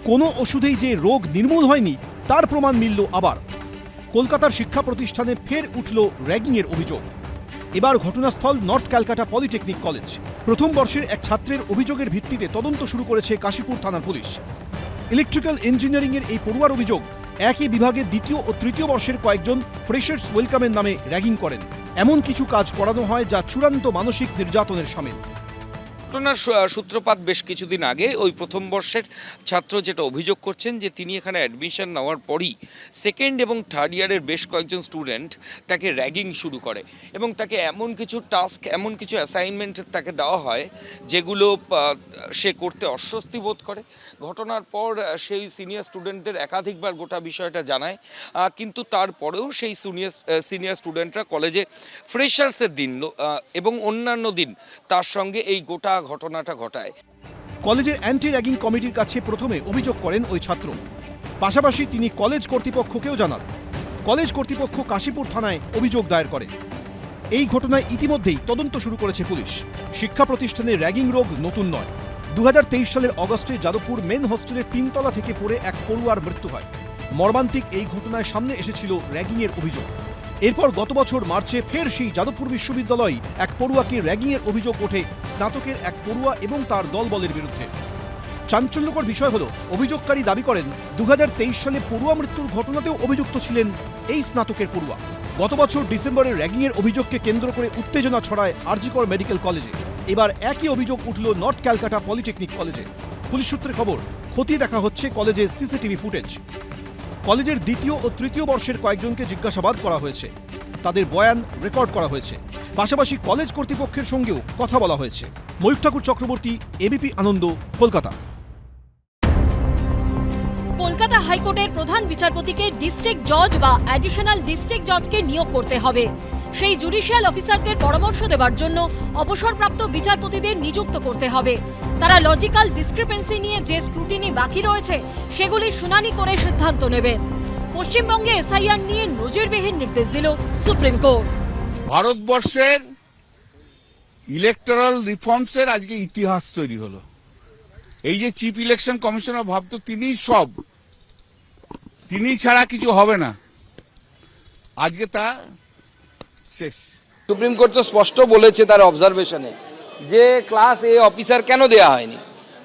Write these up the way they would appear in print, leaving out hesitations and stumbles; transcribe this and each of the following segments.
কোনো ওষুধেই যে রোগ নির্মূল হয়নি তার প্রমাণ মিলল আবার। কলকাতার শিক্ষা প্রতিষ্ঠানে ফের উঠল র্যাগিংয়ের অভিযোগ। এবার ঘটনাস্থল নর্থ ক্যালকাটা পলিটেকনিক কলেজ। প্রথম বর্ষের এক ছাত্রের অভিযোগের ভিত্তিতে তদন্ত শুরু করেছে কাশীপুর থানার পুলিশ। ইলেকট্রিক্যাল ইঞ্জিনিয়ারিংয়ের এই পড়ুয়ার অভিযোগ, একই বিভাগের দ্বিতীয় ও তৃতীয় বর্ষের কয়েকজন ফ্রেশার্স ওয়েলকামের নামে র্যাগিং করেন। এমন কিছু কাজ করানো হয় যা চূড়ান্ত মানসিক নির্যাতনের শামিল। ঘটনার সূত্রপাত বেশ কিছুদিন আগে ওই প্রথম বর্ষের ছাত্র যেটা অভিযোগ করছেন যে তিনি এখানে অ্যাডমিশন নেওয়ার পরই সেকেন্ড এবং থার্ড ইয়ারের বেশ কয়েকজন স্টুডেন্ট তাকে র্যাগিং শুরু করে এবং তাকে এমন কিছু টাস্ক, এমন কিছু অ্যাসাইনমেন্ট তাকে দেওয়া হয় যেগুলো সে করতে অস্বস্তি বোধ করে। ঘটনার পর সেই সিনিয়র স্টুডেন্টদের একাধিকবার গোটা বিষয়টা জানায়, কিন্তু তারপরেও সেই সিনিয়র স্টুডেন্টরা কলেজে ফ্রেশার্সের দিন এবং অন্যান্য দিন তার সঙ্গে এই গোটা ঘটনাটা ঘটায়। কলেজের অ্যান্টি র্যাগিং কমিটির কাছে প্রথমে অভিযোগ করেন ওই ছাত্র। পাশাপাশি তিনি কলেজ কর্তৃপক্ষকেও জানান। কলেজ কর্তৃপক্ষ কাশীপুর থানায় অভিযোগ দায়ের করে। এই ঘটনায় ইতিমধ্যেই তদন্ত শুরু করেছে পুলিশ। শিক্ষা প্রতিষ্ঠানে র্যাগিং রোগ নতুন নয়। 2023 সালের অগস্টে যাদবপুর মেন হোস্টেলের 3 তলা থেকে পড়ে এক পড়ুয়ার মৃত্যু হয়। মর্মান্তিক এই ঘটনায় সামনে এসেছিল র্যাগিংয়ের অভিযোগ। এরপর গত বছর মার্চে ফের সেই যাদবপুর বিশ্ববিদ্যালয়ে এক পড়ুয়াকে র্যাগিংয়ের অভিযোগ ওঠে স্নাতকের এক পড়ুয়া এবং তার দলবলের বিরুদ্ধে। চাঞ্চল্যকর বিষয় হলো, অভিযোগকারী দাবি করেন 2023 সালে পড়ুয়া মৃত্যুর ঘটনাতেও অভিযুক্ত ছিলেন এই স্নাতকের পড়ুয়া। গত বছর ডিসেম্বরে র্যাগিংয়ের অভিযোগকে কেন্দ্র করে উত্তেজনা ছড়ায় আরজিকর মেডিকেল কলেজে। এবার একই অভিযোগ উঠল নর্থ ক্যালকাটা পলিটেকনিক কলেজে। পুলিশ সূত্রে খবর, খতিয়ে দেখা হচ্ছে কলেজের সিসিটিভি ফুটেজ। কলেজের দ্বিতীয় ও তৃতীয় বর্ষের কয়েকজনকে জিজ্ঞাসাবাদ করা হয়েছে, তাদের বয়ান রেকর্ড করা হয়েছে। পাশাপাশি কলেজ কর্তৃপক্ষের সঙ্গেও কথা বলা হয়েছে। ময়ূর ঠাকুর চক্রবর্তী, এবিপি আনন্দ, কলকাতা। কলকাতা হাইকোর্টের প্রধান বিচারপতিকে ডিস্ট্রিক্ট জজ বা অ্যাডিশনাল ডিস্ট্রিক্ট জজকে নিয়োগ করতে হবে। সেই জুডিশিয়াল অফিসারদের পরামর্শ দেওয়ার জন্য অবসরপ্রাপ্ত বিচারপতিদের নিযুক্ত করতে হবে। তারা লজিক্যাল ডিসক্রিপেন্সি নিয়ে যে স্ক্রুটিনি বাকি রয়েছে সেগুলি শুনানি করে সিদ্ধান্ত নেবেন। পশ্চিমবঙ্গে এসআইআর নিয়ে নজিরবিহীন নির্দেশ দিল সুপ্রিম কোর্ট। ভারতবর্ষের ইলেকটোরাল রিফর্মসের আজকে ইতিহাস তৈরি হলো। এই যে চিফ ইলেকশন কমিশনার ভাবতো তিনিই সব, তিনি ছাড়া কিছু হবে না, আজকে তা শেষ। সুপ্রিম কোর্ট তো স্পষ্ট বলেছে তার অবজারভেশনে যে ক্লাস এ অফিসার কেন দেয়া হয়নি,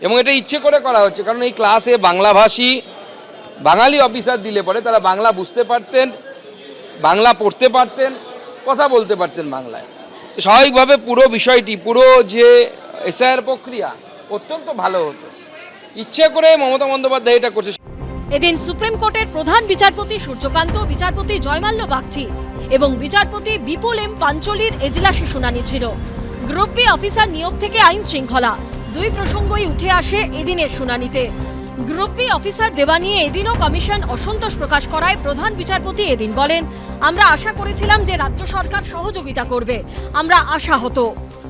এবং এটা ইচ্ছে করে করা হচ্ছে। কারণ এই ক্লাস এ বাংলাভাষী বাঙালি অফিসার দিলে পরে তারা বাংলা বুঝতে পারতেন, বাংলা পড়তে পারতেন, কথা বলতে পারতেন বাংলায়। স্বাভাবিকভাবে পুরো বিষয়টি, পুরো যে এসআইআর প্রক্রিয়া অত্যন্ত ভালো হতো। ইচ্ছে করে মমতা বন্দ্যোপাধ্যায় এটা করছে। এদিন সুপ্রিম কোর্টের প্রধান বিচারপতি সূর্যকান্ত, বিচারপতি জয়মাল্য বাগচি এবং বিচারপতি বিপুল এম পাঞ্চলির এজলাসে শুনানি ছিল। গ্রুপ বি অফিসার নিয়োগ থেকে আইন শৃঙ্খলা, দুই প্রসঙ্গই উঠে আসে এদিনের শুনানিতে। গ্রুপ বি অফিসার দেওয়া নিয়ে এদিনও কমিশন অসন্তোষ প্রকাশ করায় প্রধান বিচারপতি এদিন বলেন, আমরা আশা করেছিলাম যে রাজ্য সরকার সহযোগিতা করবে, আমরা আশাহত।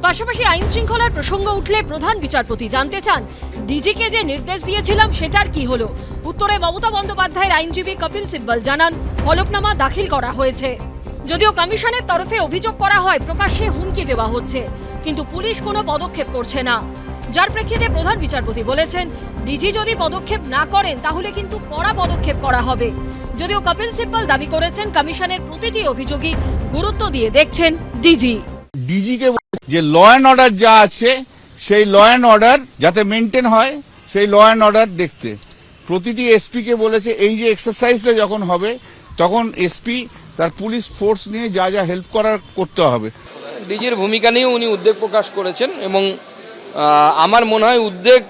পাশাপাশি আইন শৃঙ্খলার প্রসঙ্গ উঠলে প্রধান বিচারপতি জানতে চান, ডিজিকে যে নির্দেশ দিয়েছিলাম সেটার কি হলো। উত্তরে মমতা বন্দ্যোপাধ্যায়ের আইনজীবী কপিল সিব্বল জানান, হলফনামা দাখিল করা হয়েছে। যদিও কমিশনের তরফে অভিযোগ করা হয় প্রকাশ্যে হুমকি দেওয়া হচ্ছে, কিন্তু পুলিশ কোনো পদক্ষেপ করছে না। যার প্রেক্ষিতে প্রধান বিচারপতি বলেছেন, ডিজি যদি পদক্ষেপ না করেন তাহলে কিন্তু কড়া পদক্ষেপ করা হবে। যদিও কপিল সিব্বল দাবি করেছেন, কমিশনের প্রতিটি অভিযোগই গুরুত্ব দিয়ে দেখছেন ডিজিকে, যে ল অ্যান্ড অর্ডার যা আছে সেই ল অ্যান্ড অর্ডার যাতে মেনটেন হয়, সেই ল অ্যান্ড অর্ডার দেখতে প্রতিটি এসপি কে বলেছে। এই যে এক্সারসাইজটা যখন হবে তখন এসপি তার পুলিশ ফোর্স নিয়ে যা যা হেল্প করার করতে হবে। ডিজির ভূমিকা নিয়ে উনি উদ্বেগ প্রকাশ করেছেন এবং আমার মনে হয় উদ্বেগ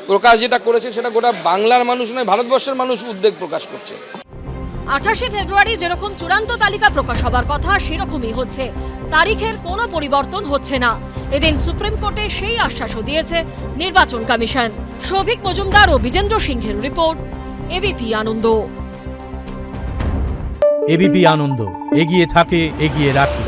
প্রকাশ যেটা করেছে সেটা গোটা বাংলার মানুষ নয়, ভারতবর্ষের মানুষ উদ্বেগ প্রকাশ করছে। 28 ফেব্রুয়ারি যেরকম চূড়ান্ত তালিকা প্রকাশ হবার কথা সেরকমই হচ্ছে, তারিখের কোনো পরিবর্তন হচ্ছে না। এদিন সুপ্রিম কোর্টে সেই আশ্বাসও দিয়েছে নির্বাচন কমিশন। সৌভিক মজুমদার ও বিজেন্দ্র সিংহের রিপোর্ট, এবিপি আনন্দ। এবিপি আনন্দ, এগিয়ে থাকে, এগিয়ে রাখে।